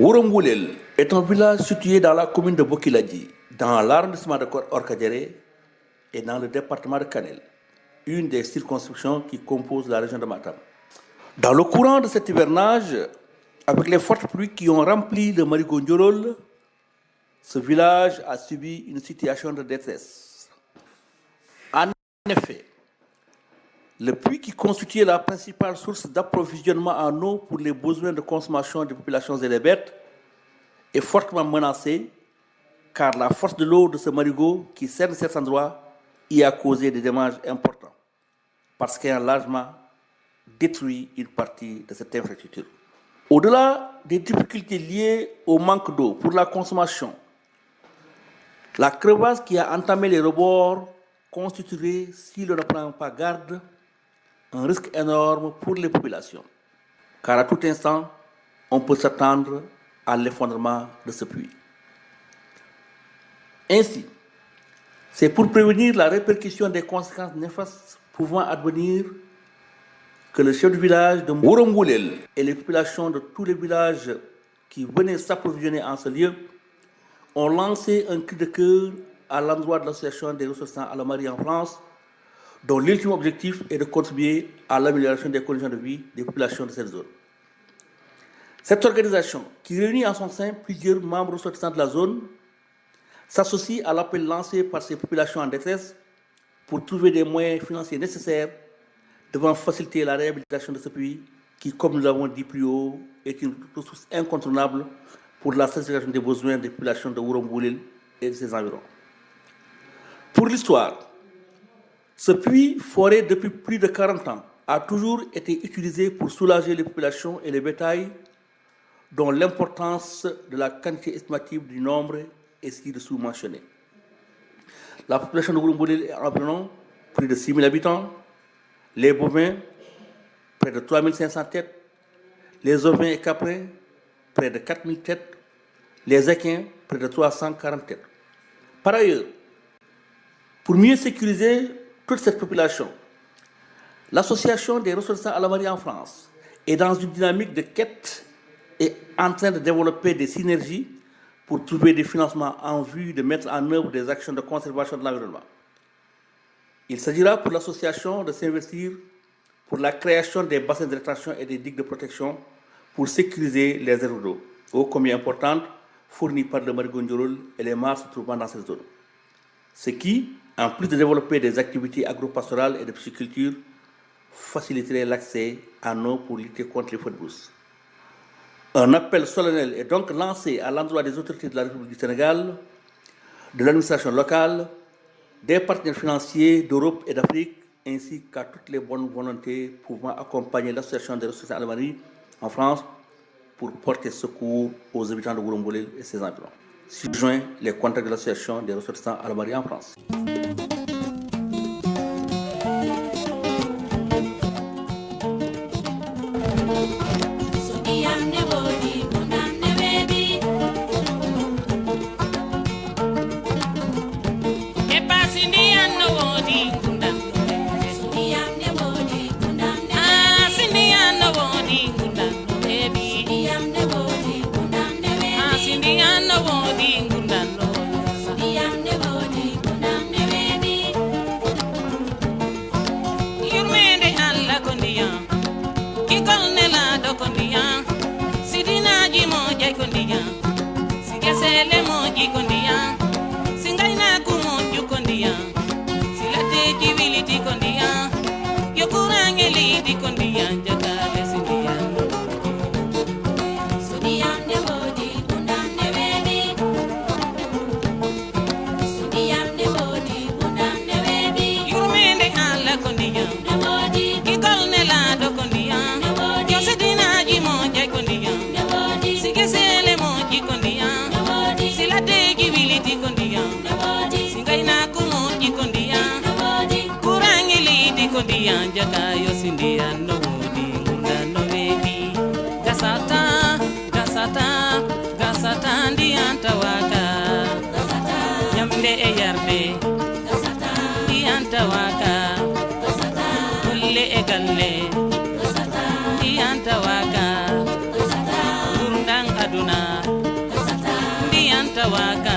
Ourongoulel est un village situé dans la commune de Bokiladji, dans l'arrondissement de Orkadiéré et dans le département de Kanel, une des circonscriptions qui composent la région de Matam. Dans le courant de cet hivernage, avec les fortes pluies qui ont rempli le marigot Ndiolol, ce village a subi une situation de détresse. En effet, le puits qui constituait la principale source d'approvisionnement en eau pour les besoins de consommation des populations et des bêtes est fortement menacé car la force de l'eau de ce marigot qui cerne cet endroit y a causé des dommages importants parce qu'elle a largement détruit une partie de cette infrastructure. Au-delà des difficultés liées au manque d'eau pour la consommation, la crevasse qui a entamé les rebords constituerait, si l'on ne prend pas garde, un risque énorme pour les populations, car à tout instant, on peut s'attendre à l'effondrement de ce puits. Ainsi, c'est pour prévenir la répercussion des conséquences néfastes pouvant advenir que le chef du village de Ourongoulel et les populations de tous les villages qui venaient s'approvisionner en ce lieu ont lancé un cri de cœur à l'endroit de l'association des ressortissants Alamari en France, dont l'ultime objectif est de contribuer à l'amélioration des conditions de vie des populations de cette zone. Cette organisation, qui réunit en son sein plusieurs membres ressortissants de la zone, s'associe à l'appel lancé par ces populations en détresse pour trouver des moyens financiers nécessaires devant faciliter la réhabilitation de ce puits qui, comme nous l'avons dit plus haut, est une ressource incontournable pour la satisfaction des besoins des populations de Ourongoulel et de ses environs. Pour l'histoire, ce puits, foré depuis plus de 40 ans, a toujours été utilisé pour soulager les populations et les bétails, dont l'importance de la quantité estimative du nombre est ci-dessous mentionnée. La population de Ourongoulel est environ plus de 6 000 habitants, les bovins, près de 3 500 têtes, les ovins et caprins, près de 4 000 têtes, les équins, près de 340 têtes. Par ailleurs, pour mieux sécuriser toute cette population, l'association des ressortissants Alamari en France est dans une dynamique de quête et en train de développer des synergies pour trouver des financements en vue de mettre en œuvre des actions de conservation de l'environnement. Il s'agira pour l'association de s'investir pour la création des bassins de rétention et des digues de protection pour sécuriser les réserves d'eau, ô combien importantes, fournies par le marigot Ndiolol et les mares se trouvant dans cette zone. Ce qui, en plus de développer des activités agropastorales et de pisciculture, faciliterait l'accès à l'eau pour lutter contre les feux de brousse. Un appel solennel est donc lancé à l'endroit des autorités de la République du Sénégal, de l'administration locale, des partenaires financiers d'Europe et d'Afrique, ainsi qu'à toutes les bonnes volontés pouvant accompagner l'association des ressortissants Alamari en France pour porter secours aux habitants de Ourongoulel et ses environs. 6 juin, les contacts de l'association des ressortissants Alamari en France. Galle, Dianta Waka, Gurundang aduna ndiyanta waka